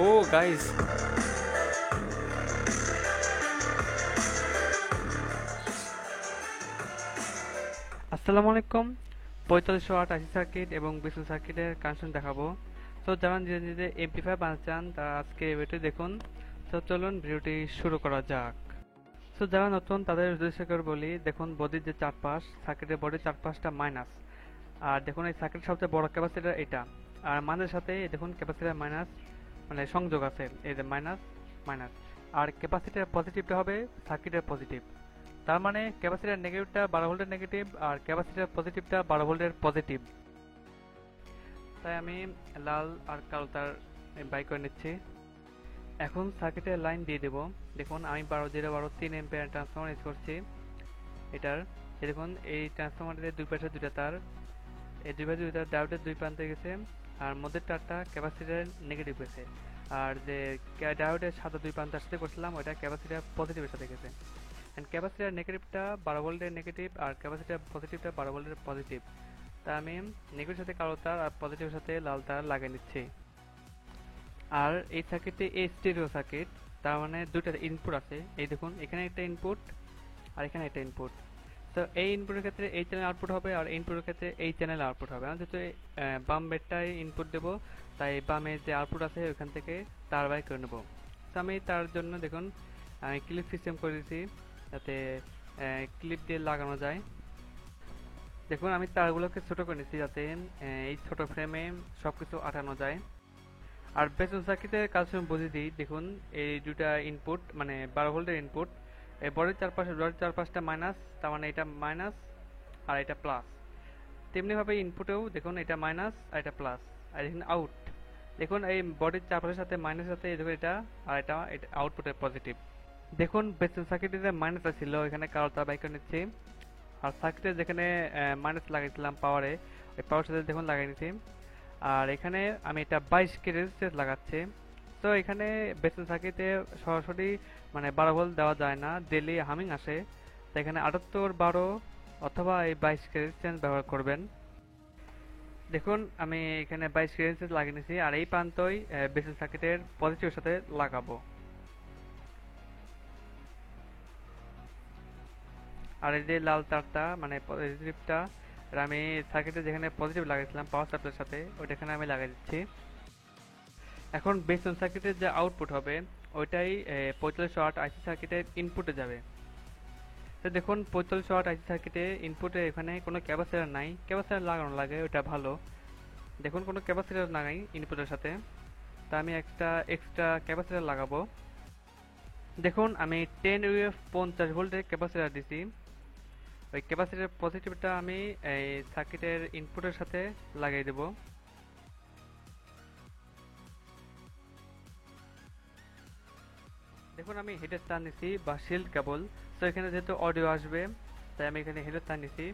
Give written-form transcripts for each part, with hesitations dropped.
ও guys, আসসালামু আলাইকুম। 4508 আশি সার্কিট এবং বিশু সার্কিটের কানেকশন দেখাবো। তো যারা নিজে নিজে এমপ্লিফায়ার বানাতে চান তারা আজকে এই ভিডিওটি দেখুন। তো চলুন ভিডিওটি শুরু করা যাক। তো যারা নতুন তাদের উদ্দেশ্য করে বলি, দেখুন বডির যে চারপাশ, সার্কিটের বডির চারপাশটা মাইনাস। আর দেখুন এই সার্কিটের সবচেয়ে বড় ক্যাপাসিটার এটা। আর মানের সাথে এই দেখুন ক্যাপাসিটার মাইনাস, মানে সংযোগ আছে, এই যে মাইনাস মাইনাস। আর ক্যাপাসিটার পজিটিভটা হবে সার্কিটের পজিটিভ। তার মানে ক্যাপাসিটর নেগেটিভটা 12 ভোল্টের নেগেটিভ আর ক্যাপাসিটর পজিটিভটা 12 ভোল্টের পজিটিভ। তাই আমি লাল আর কালো তার বাই করে নিচ্ছি। এখন সার্কিটের লাইন দিয়ে দেব। দেখুন আমি 12 0 12 3 এম্পিয়ার ট্রান্সফরমার ইউজ করছি এটার। এই দেখুন এই ট্রান্সফরমারের দুই পাশে দুইটা তার, এই দুই পাশে দুইটা ডায়োডের দুই প্রান্তে গেছে, আর মধ্যের তারটা ক্যাপাসিটর নেগেটিভ গেছে। আর যে ডায়োডের সাদা দুই প্রান্ত সাথে করছিলাম ওইটা ক্যাপাসিটর পজিটিভের সাথে গেছে। ক্যাপাসিটর নেগেটিভটা 12 ভোল্টের নেগেটিভ আর ক্যাপাসিটর পজিটিভটা 12 ভোল্টের পজিটিভ। তা আমি নেগেটিভের সাথে কালো তার আর পজিটিভের সাথে লাল তার লাগিয়ে নিচ্ছি। আর এই সার্কিটে এই স্টেরিও সার্কিট, তার মানে দুইটা ইনপুট আছে। এই দেখুন এখানে একটা ইনপুট আর এখানে একটা ইনপুট। তো এই ইনপুটের ক্ষেত্রে এই চ্যানেল আউটপুট হবে আর ইনপুটের ক্ষেত্রে এই চ্যানেল আউটপুট হবে। আমি যেহেতু বাম বেডটাই ইনপুট দেবো, তাই বামে যে আউটপুট আছে ওইখান থেকে তার বাই করে নেব। তো আমি তার জন্য দেখুন আমি ক্লিপ সিস্টেম করে দিয়েছি যাতে ক্লিপ দিয়ে লাগানো যায়। দেখুন আমি তারগুলোকে ছোট করে নিচ্ছি যাতে এই ছোট ফ্রেমে সবকিছু আটানো যায়। আর পেছন সার্কিটের কাজ আমি বুঝিয়ে দিই। দেখুন এই দুটা ইনপুট, মানে 12 ভোল্টের ইনপুট, এই বডির চারপাশটা মাইনাস, তার মানে এটা মাইনাস আর এটা প্লাস। তেমনিভাবে ইনপুটেও দেখুন এটা মাইনাস আর এটা প্লাস। আর দেখুন আউট, দেখুন এই বডির চারপাশের সাথে মাইনাসের সাথে দেখুন এটা আর এটা আউটপুটের পজিটিভ। দেখুন পেছন সার্কিটে যে মাইনাস ছিল এখানে কালো তার বাইক নিচ্ছি। আর সার্কিটে যেখানে মাইনাস লাগাইছিলাম পাওয়ারে, ওই পাওয়ার সাথে দেখুন লাগাই নিচ্ছি। আর এখানে আমি এটা 22 কে রেজিস্ট্যান্স লাগাচ্ছি। তো এখানে বেসিন সার্কিটে সরাসরি মানে 12 ভোল্ট দেওয়া যায় না, ডেলি হামিং আসে। তো এখানে 78 12 অথবা এই 22 কে রেজিস্ট্যান্স ব্যবহার করবেন। দেখুন আমি এখানে 22 কে রেজিস্ট্যান্স লাগিয়ে নিয়েছি আর এই প্রান্তই বেসিন সার্কিটের পজিটিভের সাথে লাগাবো। আর এই যে লাল তারটা মানে পজিটিভটা আমি সার্কিটে যেখানে পজিটিভ লাগাইছিলাম পাওয়ার সাপ্লাইয়ের সাথে ওইটা এখানে আমি লাগিয়ে দিচ্ছি। এখন বেসন সার্কিটের যে আউটপুট হবে ওইটাই 4508 আইসি সার্কিটের ইনপুটে যাবে। তো দেখুন 4508 আইসি সার্কিটে ইনপুটে এখানে কোনো ক্যাপাসিটর নাই, ক্যাপাসিটর লাগানো লাগে ওইটা ভালো। দেখুন কোনো ক্যাপাসিটর লাগাই ইনপুটের সাথে, তা আমি একটা এক্সট্রা ক্যাপাসিটর লাগাবো। দেখুন আমি 10 ইউএফ 50 ভোল্টের ক্যাপাসিটর দিছি। ওই ক্যাপাসিটর পজিটিভটা আমি এই সার্কিটের ইনপুটের সাথে লাগিয়ে দেব। দেখুন আমি হেডের তার নিছি বা শিল্ড কেবল। তো এখানে যেহেতু অডিও আসবে তাই আমি এখানে হেডের তার নিছি।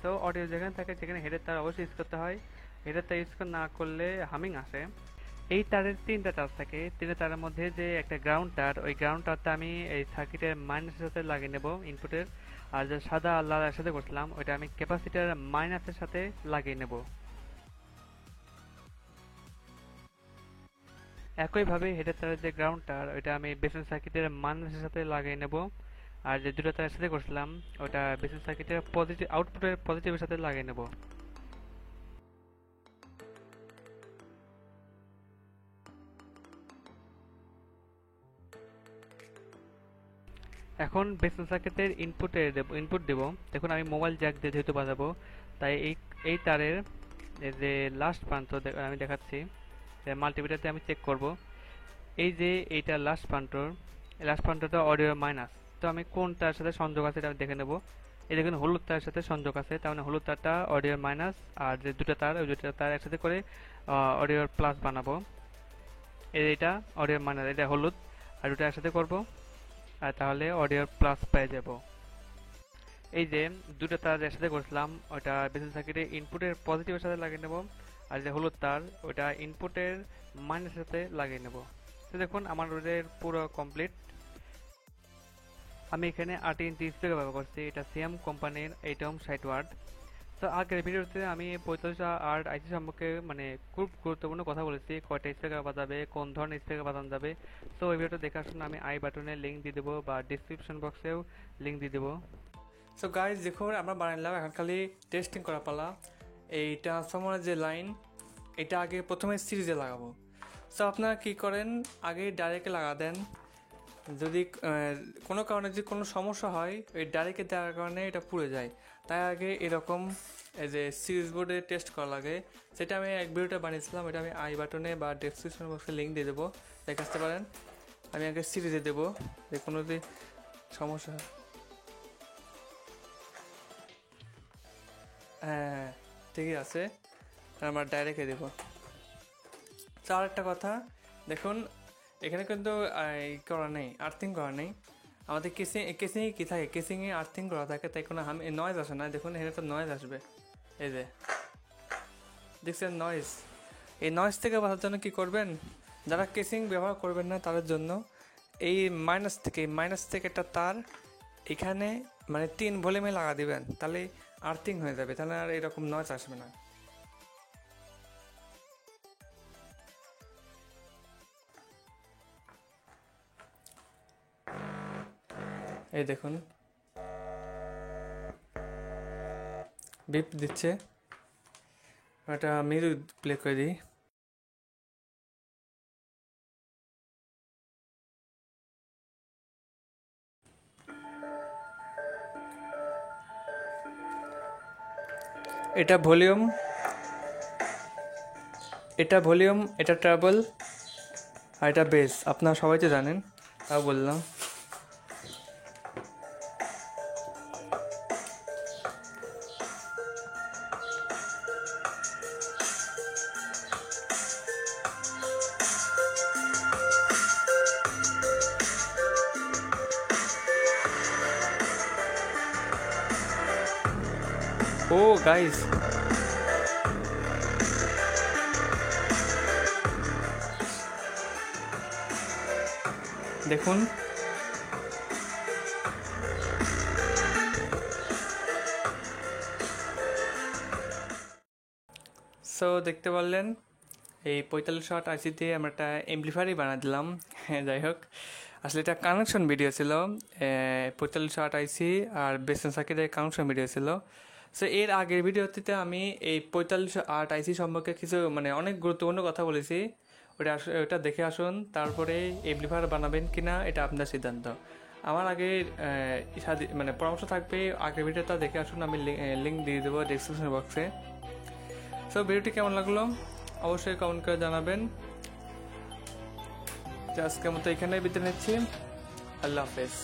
তো অডিও যেখানে থাকে সেখানে হেডের তার অবশ্যই ইউজ করতে হয়। হেডের তার ইউজ না করলে হামিং আসে। এই তারের তিনটা তার থাকে, তিনটা তারের মধ্যে যে একটা গ্রাউন্ড তার, ওই গ্রাউন্ড তারটা আমি এই সার্কিটের মাইনাসের সাথে লাগিয়ে নেব ইনপুটের। আর যে সাদা আর লাল একসাথে করছিলাম ওইটা আমি ক্যাপাসিটার মাইনাসের সাথে লাগিয়ে নেব। একইভাবে হেডের তারের যে গ্রাউন্ড তার ওইটা আমি বেসিন সার্কিটের মাইনাসের সাথে লাগিয়ে নেব। আর যে দুটো তার সাথে করছিলাম ওটা বেসিন সার্কিটের পজিটিভ আউটপুটের পজিটিভের সাথে লাগিয়ে নেব। এখন বেসিন সার্কিটের ইনপুট দেব। দেখুন আমি মোবাইল জ্যাক দিয়ে যেহেতু বাজাবো তাই এই এই তারের এই যে লাস্ট প্রান্ত আমি দেখাচ্ছি, মাল্টিমিটারতে আমি চেক করব। এই যে এইটা লাস্ট প্রান্ত, এই লাস্ট প্রান্তটা অডিও মাইনাস। তো আমি কোন তার সাথে সংযোগ আছে এটা আমি দেখে নেব। এই দেখুন হলুদ তারের সাথে সংযোগ আছে, তার মানে হলুদ তারটা অডিও মাইনাস। আর যে দুটো তার ওই দুটো তার একসাথে করে অডিওর প্লাস বানাবো। এটা অডিও মাইনাস, এটা হলুদ, আর দুটো একসাথে করব আর তাহলে অডিওর প্লাস পেয়ে যাব। এই যে দুটো তার একসাথে করছিলাম ওটা বেসিক সার্কিটে ইনপুটের পজিটিভের সাথে লাগিয়ে নেব। আর যে হলুদ তার ওটা ইনপুটের মাইনাসের সাথে লাগিয়ে নেব। তো দেখুন আমার ওদের পুরো কমপ্লিট। আমি এখানে 8 ইঞ্চি স্পিকার ব্যবহার করছি, এটা সিএম কোম্পানির 8 ওহম 60 ওয়াট। তো আগের ভিডিওতে আমি 4508 আইসি সম্পর্কে মানে খুব গুরুত্বপূর্ণ কথা বলেছি, কয়টা স্পিকার বাজাবে, কোন ধরনের স্পিকার বাজানো যাবে। তো ওই ভিডিওটা দেখার জন্য আমি আই বাটনে লিঙ্ক দিয়ে দেবো বা ডিসক্রিপশন বক্সেও লিঙ্ক দিয়ে দেবো। সো গাইজ দেখুন আমরা বানাইলাম, এখন খালি টেস্টিং করা পালা। এই ট্রান্সফর্মারের যে লাইন, এটা আগে প্রথমে সিরিজে লাগাবো। সো আপনারা কী করেন, আগে ডাইরেক্টে লাগা দেন। যদি কোনো কারণে যদি কোনো সমস্যা হয়, ওই ডাইরেক্টে দেওয়ার কারণে এটা পুড়ে যায়, তাই আগে এরকম এই যে সিরিজ বোর্ডে টেস্ট করা লাগে। সেটা আমি এক ভিডিওটা বানিয়েছিলাম, এটা আমি আই বাটনে বা ডেসক্রিপশন বক্সে লিঙ্ক দিয়ে দেবো, দেখে আসতে পারেন। আমি আগে সিরিজে দেবো, যে কোনো যদি সমস্যা হয়। হ্যাঁ, ঠিকই আছে, আমরা ডাইরেক্টে দেবো। তো আর একটা কথা দেখুন, এখানে কিন্তু করা নেই, আর্থিং করা নেই। আমাদের কেসিংয়ে কী থাকে, কেসিংয়ে আর্থিং করা থাকে, তাই কোনো নয়েজ আসে না। দেখুন এখানে তো নয়েজ আসবে, এই যে দেখছেন নয়েজ। এই নয়েজ থেকে বাঁচার জন্য কী করবেন, যারা কেসিং ব্যবহার করবেন না তাদের জন্য এই মাইনাস থেকে একটা তার এখানে মানে 3 ভলিউমে লাগা দিবেন, তাহলে আর্থিং হয়ে যাবে, তাহলে আর এরকম নয়েজ আসবে না। এই দেখুন বিপ দিচ্ছে, একটা মিউজিক প্লে করে দিই। এটা ভলিউম, এটা ট্রাবল, আর এটা বেস। আপনারা সবাই তো জানেন, তাও বললাম। ও গাইস, দেখুন সো দেখতে পারলেন এই 4508 আইসি দিয়ে আমরা একটা এমপ্লিফায়ারই বানিয়ে দিলাম। হ্যাঁ, যাই হোক, আসলে এটা কানেকশন ভিডিও ছিল, 4508 আইসি আর বেসন সার্কিটের কানেকশন ভিডিও ছিল। সো এর আগের ভিডিওতে আমি এই 4508 আইসি সম্পর্কে কিছু মানে অনেক গুরুত্বপূর্ণ কথা বলেছি, ওটা দেখে আসুন। তারপরে এমপ্লিফায়ার বানাবেন কিনা এটা আপনার সিদ্ধান্ত। আমার আগে মানে পরামর্শ থাকবে, আগের ভিডিওটা দেখে আসুন, আমি লিঙ্ক দিয়ে দেবো ডেসক্রিপশন বক্সে। সো ভিডিওটি কেমন লাগলো অবশ্যই কমেন্ট করে জানাবেন। আজকের মতো এখানে বিদায় নিচ্ছি, আল্লাহ হাফেজ।